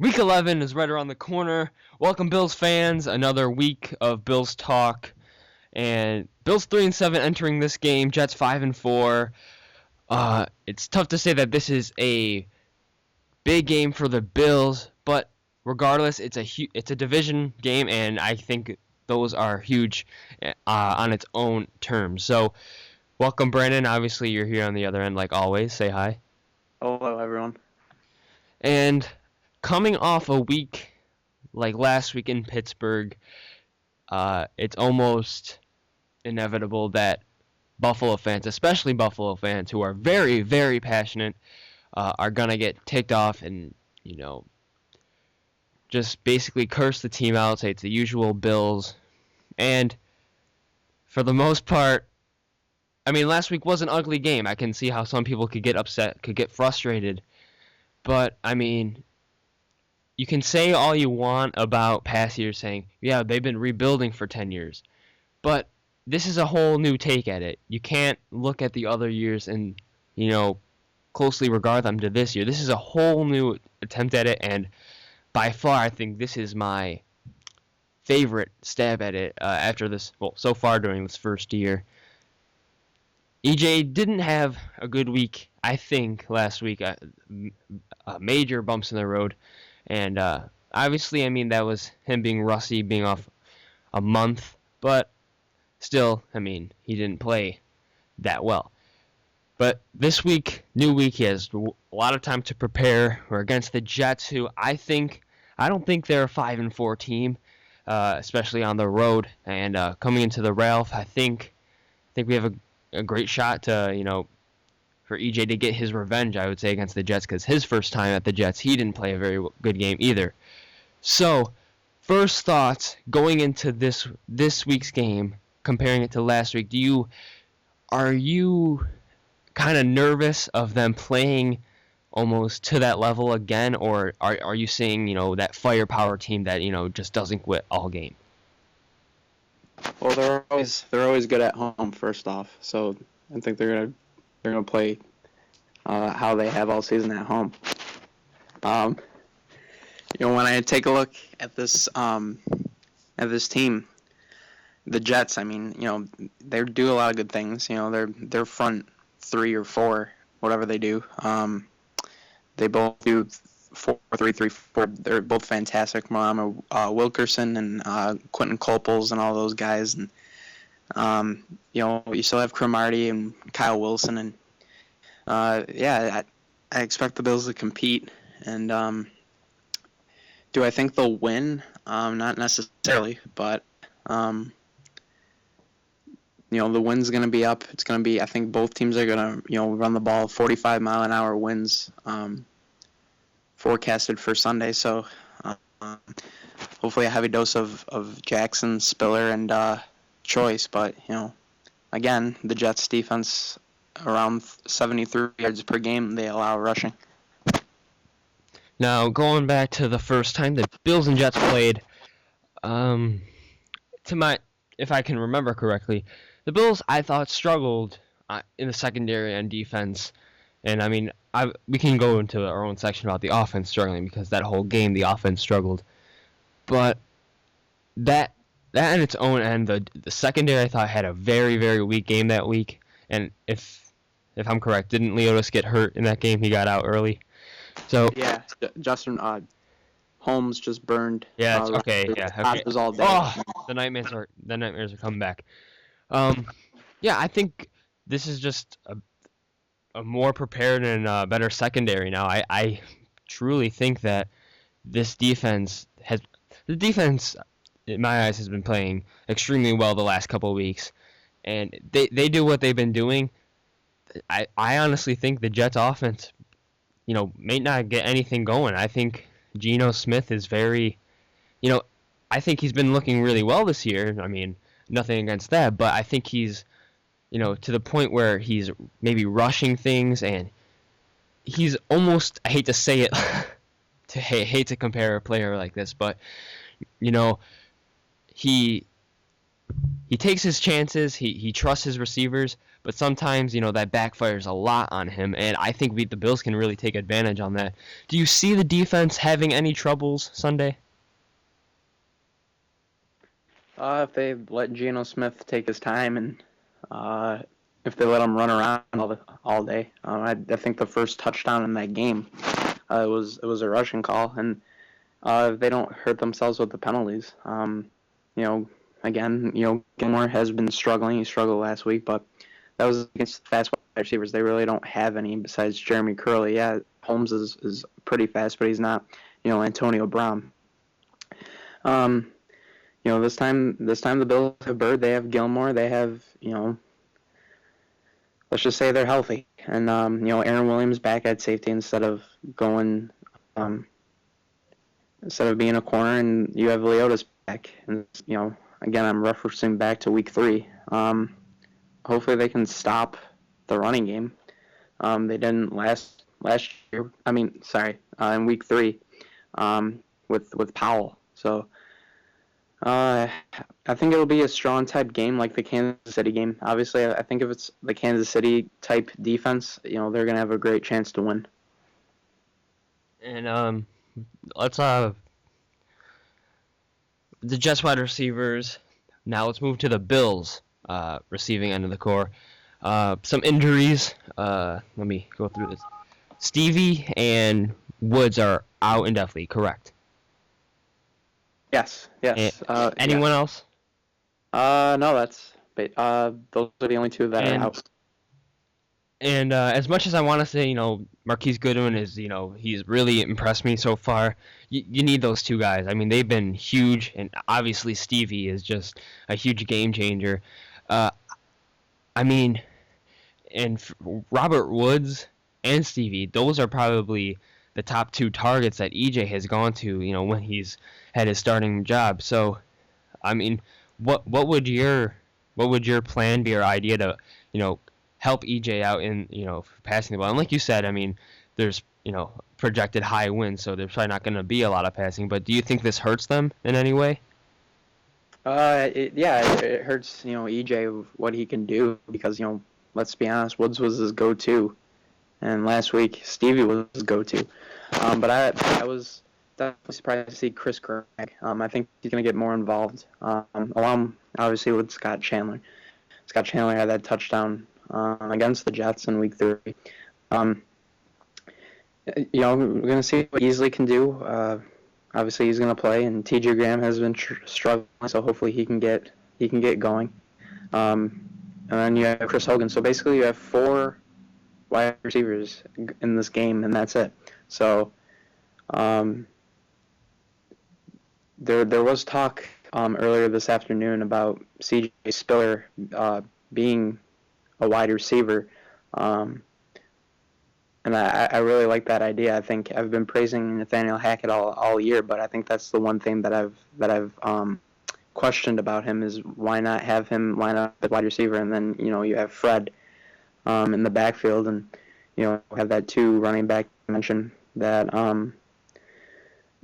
Week 11 is right around the corner. Welcome, Bills fans. Another week of Bills talk. And Bills 3-7 entering this game. Jets 5-4. It's tough to say that this is a big game for the Bills, but regardless, it's a division game, and I think those are huge on its own terms. So, welcome, Brandon. Obviously, you're here on the other end, like always. Say hi. Hello, everyone. And coming off a week like last week in Pittsburgh, it's almost inevitable that Buffalo fans, especially Buffalo fans who are very, very passionate, are going to get ticked off and, just basically curse the team out, say it's the usual Bills. And for the most part, I mean, last week was an ugly game. I can see how some people could get upset, could get frustrated. But, I mean, you can say all you want about past years saying, yeah, they've been rebuilding for 10 years. But this is a whole new take at it. You can't look at the other years and, closely regard them to this year. This is a whole new attempt at it, and by far I think this is my favorite stab at it after this, so far during this first year. EJ didn't have a good week, I think, last week. Major bumps in the road. And obviously, I mean, that was him being rusty, being off a month. But still, I mean, he didn't play that well. But this week, new week, he has a lot of time to prepare. We're against the Jets, who I don't think they're a 5-4 team, especially on the road. And coming into the Ralph, I think we have a great shot to, for EJ to get his revenge, I would say, against the Jets, because his first time at the Jets, he didn't play a very good game either. So, first thoughts going into this week's game, comparing it to last week, are you kind of nervous of them playing almost to that level again, or are you seeing, that firepower team that, just doesn't quit all game? Well, they're always good at home. First off, so I think they're gonna play how they have all season at home. When I take a look at this team, the Jets, I mean, they do a lot of good things. Their front three or four, whatever they do, they both do 4-3-3-4. They're both fantastic. Wilkerson and Quentin Coples and all those guys, and you still have Cromartie and Kyle Wilson, and I expect the Bills to compete. And do I think they'll win? Not necessarily, but the wind's going to be up. It's going to be, I think both teams are going to, run the ball 45-mile-an-hour winds forecasted for Sunday. So hopefully a heavy dose of Jackson, Spiller, and Choice. But, again, the Jets defense around 73 yards per game they allow rushing. Now, going back to the first time the Bills and Jets played, if I can remember correctly, the Bills, I thought, struggled in the secondary and defense. And, I mean, we can go into our own section about the offense struggling, because that whole game, the offense struggled. But that on its own end, the secondary, I thought, had a very, very weak game that week. And if I'm correct, didn't Leotis get hurt in that game? He got out early. So yeah, Justin Holmes just burned. Yeah, okay. Was all day. Oh, the nightmares are coming back. I think this is just a more prepared and better secondary now. I truly think that this defense in my eyes has been playing extremely well the last couple of weeks, and they do what they've been doing. I honestly think the Jets offense, may not get anything going. I think Geno Smith is very, I think he's been looking really well this year. I mean, nothing against that, but I think he's, to the point where he's maybe rushing things, and he's almost, I hate to say it, hate to compare a player like this, but, he he takes his chances. He trusts his receivers, but sometimes that backfires a lot on him, and I think the Bills can really take advantage on that. Do you see the defense having any troubles Sunday? If they let Geno Smith take his time and if they let him run around all day, I think the first touchdown in that game it was a rushing call, and if they don't hurt themselves with the penalties. Again, Gilmore has been struggling. He struggled last week, but that was against the fast wide receivers. They really don't have any besides Jeremy Curley. Yeah, Holmes is pretty fast, but he's not, Antonio Brown. This time the Bills have Bird. They have Gilmore. They have, let's just say they're healthy, and Aaron Williams back at safety instead of going, instead of being a corner, and you have Leota's back, and again I'm referencing back to week 3. Hopefully they can stop the running game. They didn't last year. In week 3, with Powell. So. I think it'll be a strong type game like the Kansas City game. Obviously, I think if it's the Kansas City type defense, they're going to have a great chance to win. And let's the Jets wide receivers. Now let's move to the Bills receiving end of the core. Some injuries. Let me go through this. Stevie and Woods are out indefinitely, correct? Yes. Anyone else? No, those are the only two that are out. And as much as I want to say, Marquise Goodwin is, he's really impressed me so far. You need those two guys. I mean, they've been huge, and obviously Stevie is just a huge game changer. And Robert Woods and Stevie, those are probably the top 2 targets that EJ has gone to, when he's had his starting job. So, what would your plan be or idea to, help EJ out in, passing the ball? And like you said, there's, projected high wins, so there's probably not going to be a lot of passing. But do you think this hurts them in any way? It hurts, EJ what he can do because, let's be honest, Woods was his go-to, and last week Stevie was his go-to. But I was definitely surprised to see Chris Gregg. I think he's going to get more involved, along obviously with Scott Chandler. Scott Chandler had that touchdown against the Jets in week 3. We're going to see what Easley can do. Obviously, he's going to play, and T.J. Graham has been struggling, so hopefully he can get going. And then you have Chris Hogan. So basically, you have 4 wide receivers in this game, and that's it. So there was talk earlier this afternoon about C.J. Spiller being a wide receiver. And I really like that idea. I think I've been praising Nathaniel Hackett all year, but I think that's the one thing that I've questioned about him is why not have him line up at wide receiver, and then you have Fred in the backfield, and have that 2 running back mention that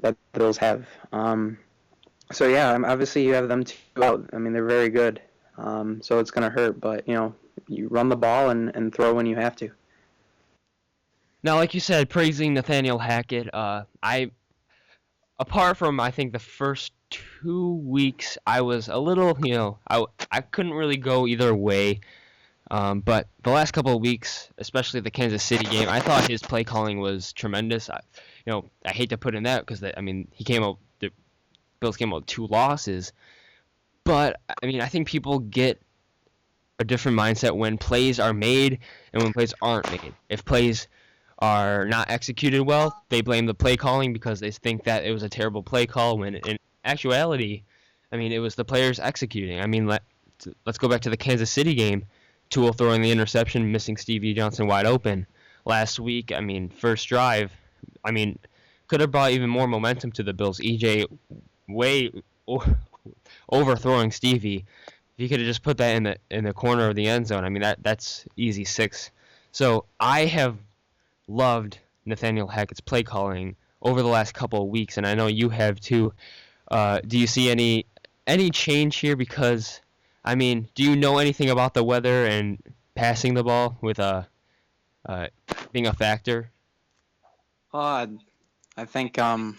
that the Bills have. So yeah, obviously you have them 2 out. They're very good. So it's gonna hurt, but you run the ball and throw when you have to. Now, like you said, praising Nathaniel Hackett, apart from, I think, the first 2 weeks, I was a little, I couldn't really go either way. But the last couple of weeks, especially the Kansas City game, I thought his play calling was tremendous. I hate to put in that because, the Bills came out with 2 losses. But, I think people get a different mindset when plays are made and when plays aren't made. If plays are not executed well, they blame the play calling because they think that it was a terrible play call, when in actuality, it was the players executing. Let's go back to the Kansas City game. Tua throwing the interception, missing Stevie Johnson wide open. Last week, first drive, could have brought even more momentum to the Bills. EJ way overthrowing Stevie. If he could have just put that in the corner of the end zone, that's easy 6. So I have loved Nathaniel Hackett's play calling over the last couple of weeks, and I know you have too. Do you see any change here? Because I mean, do you know anything about the weather and passing the ball with uh, being a factor? Uh, I think 45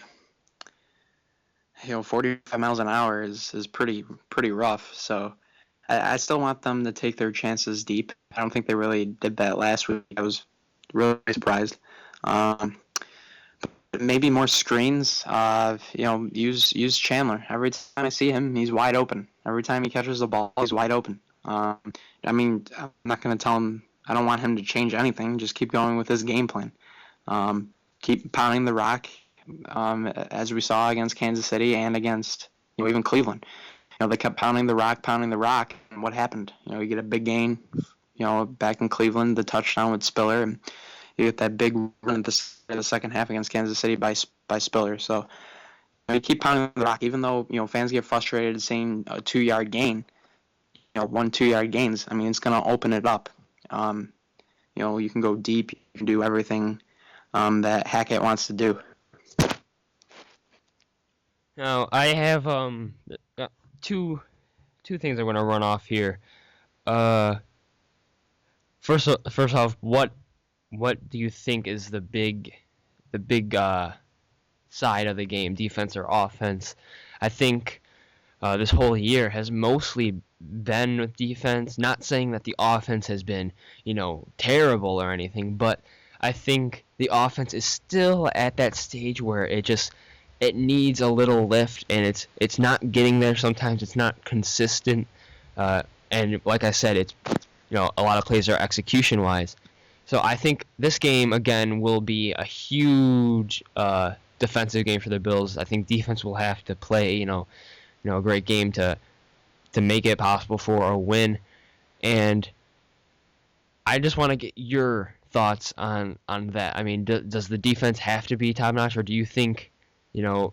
miles an hour is pretty rough. So I still want them to take their chances deep. I don't think they really did that last week. I was really surprised. Um, Maybe more screens. Use Chandler. Every time I see him, he's wide open. Every time he catches the ball, he's wide open. I mean, I'm not going to tell him. I don't want him to change anything. Just keep going with his game plan. Keep pounding the rock, as we saw against Kansas City and against even Cleveland. They kept pounding the rock, and what happened? You get a big gain. Back in Cleveland, the touchdown with Spiller, and you get that big run at the second half against Kansas City by Spiller. So you keep pounding the rock, even though fans get frustrated seeing a 2 yard gain. 1 2 yard gains. I mean, it's gonna open it up. You can go deep. You can do everything that Hackett wants to do. Now, I have two things I'm going to run off here. Uh, first off, what do you think is the big side of the game, defense or offense? I think this whole year has mostly been with defense. Not saying that the offense has been, terrible or anything, but I think the offense is still at that stage where it needs a little lift, and it's not getting there. Sometimes it's not consistent, and like I said, it's a lot of plays are execution wise. So I think this game again will be a huge defensive game for the Bills. I think defense will have to play a great game to make it possible for a win. And I just want to get your thoughts on that. I mean, does the defense have to be top notch, or do you think, you know,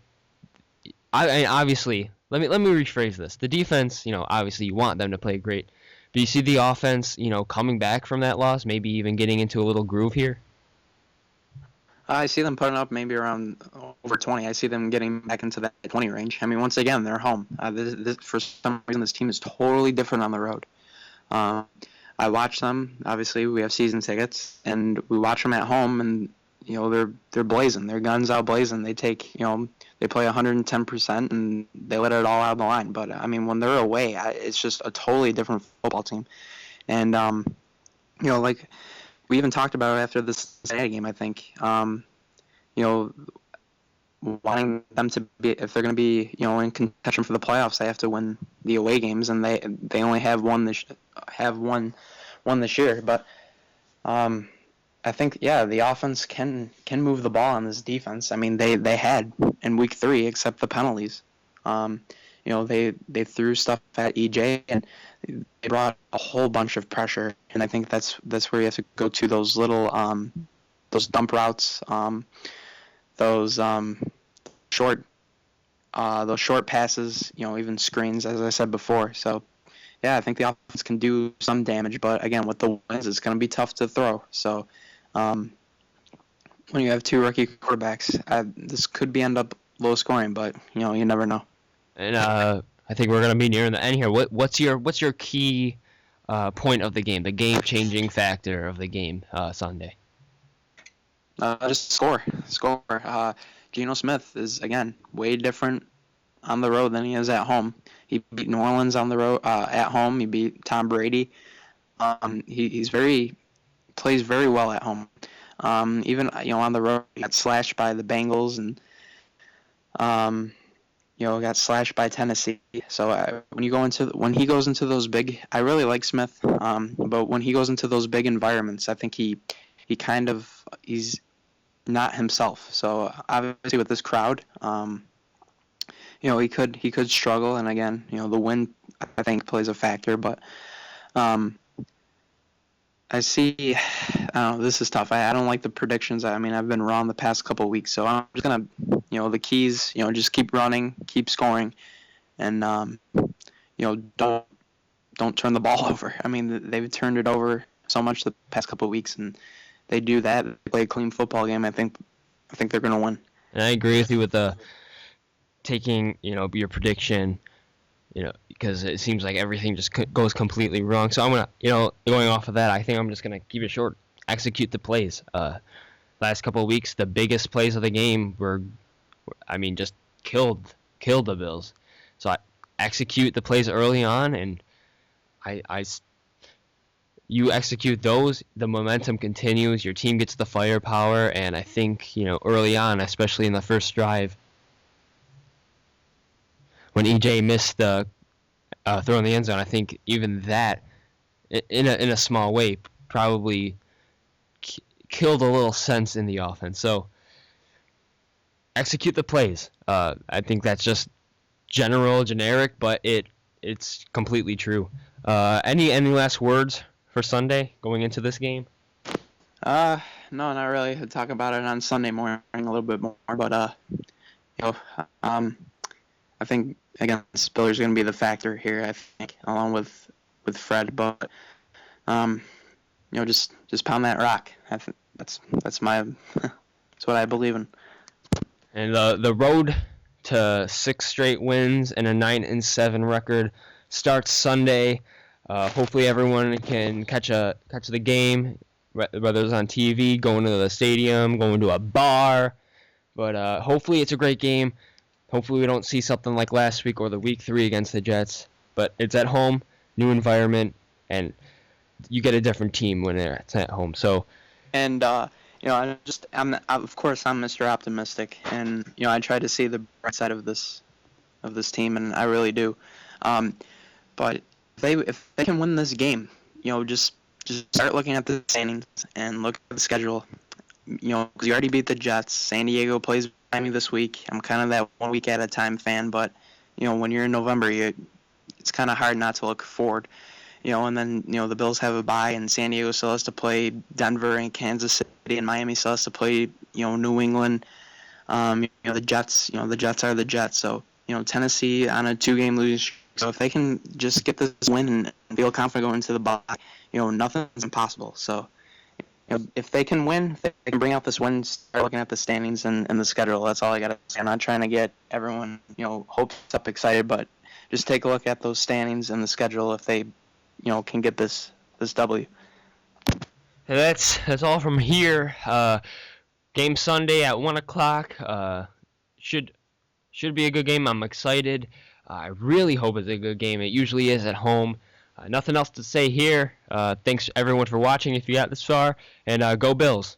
obviously, let me rephrase this. The defense, obviously you want them to play great. Do you see the offense, coming back from that loss, maybe even getting into a little groove here? I see them putting up maybe around over 20. I see them getting back into that 20 range. I mean, once again, they're home. For some reason, this team is totally different on the road. Uh, I watch them. Obviously, we have season tickets, and we watch them at home, and they're blazing. They're guns out blazing. They take they play 110%, and they let it all out on the line. But I mean, when they're away, it's just a totally different football team. And like we even talked about it after the Cincinnati game. I think you know wanting them to be, if they're going to be in contention for the playoffs, they have to win the away games, and they only have one this year. But I think the offense can move the ball on this defense. I mean, they had in week 3, except the penalties. They threw stuff at EJ, and they brought a whole bunch of pressure. And I think that's where you have to go to those little those dump routes, those short passes, even screens, as I said before. So yeah, I think the offense can do some damage, but again, with the wins, it's going to be tough to throw. So when you have 2 rookie quarterbacks, this could end up low scoring, but you never know. And I think we're going to be nearing the end here. What's your key point of the game, the game-changing factor of the game Sunday? Just score. Geno Smith is, again, way different on the road than he is at home. He beat New Orleans on the road at home. He beat Tom Brady. He's plays very well at home. Even on the road, he got slashed by the Bengals and got slashed by Tennessee. So when he goes into those big, I really like Smith. But when he goes into those big environments, I think he's not himself. So obviously with this crowd, he could struggle, and again, the wind I think plays a factor. But I see. This is tough. I don't like the predictions. I mean, I've been wrong the past couple of weeks, so I'm just gonna, the keys, just keep running, keep scoring, and don't turn the ball over. I mean, they've turned it over so much the past couple of weeks, and they do that. They play a clean football game. I think they're gonna win. And I agree with you with taking your prediction, because it seems like everything just goes completely wrong. So I'm gonna, going off of that, I think I'm just gonna keep it short. Execute the plays. Last couple of weeks, the biggest plays of the game were, just killed the Bills. So I execute the plays early on, and I you execute those, the momentum continues, your team gets the firepower, and I think, early on, especially in the first drive, when EJ missed the throw in the end zone, I think even that, in a small way, probably killed a little sense in the offense. So execute the plays. I think that's just generic, but it's completely true. Any last words for Sunday going into this game? No, not really. I'll talk about it on Sunday morning a little bit more, but I think again, Spiller's going to be the factor here. I think, along with Fred, but just pound that rock. I think that's my that's what I believe in. And the road to 6 straight wins and a 9-7 record starts Sunday. Hopefully, everyone can catch the game, whether it's on TV, going to the stadium, going to a bar. But hopefully, it's a great game. Hopefully we don't see something like last week or the week 3 against the Jets. But it's at home, new environment, and you get a different team when it's at home. So, and of course I'm Mr. Optimistic, and I try to see the bright side of this team, and I really do. But if they can win this game, just start looking at the standings and look at the schedule. Because you already beat the Jets. San Diego plays Miami this week. I'm kind of that 1 week at a time fan, but when you're in November, it's kind of hard not to look forward. And then the Bills have a bye, and San Diego still has to play Denver and Kansas City, and Miami still has to play New England. The Jets, the Jets are the Jets. So Tennessee on a 2-game losing streak. So if they can just get this win and feel confident going into the bye, nothing's impossible. So. If they can win, if they can bring out this win, start looking at the standings and the schedule. That's all I got to say. I'm not trying to get everyone, hopes up, excited, but just take a look at those standings and the schedule if they, can get this W. That's all from here. Game Sunday at 1:00. Should be a good game. I'm excited. I really hope it's a good game. It usually is at home. Nothing else to say here. Thanks everyone for watching if you got this far, and go Bills.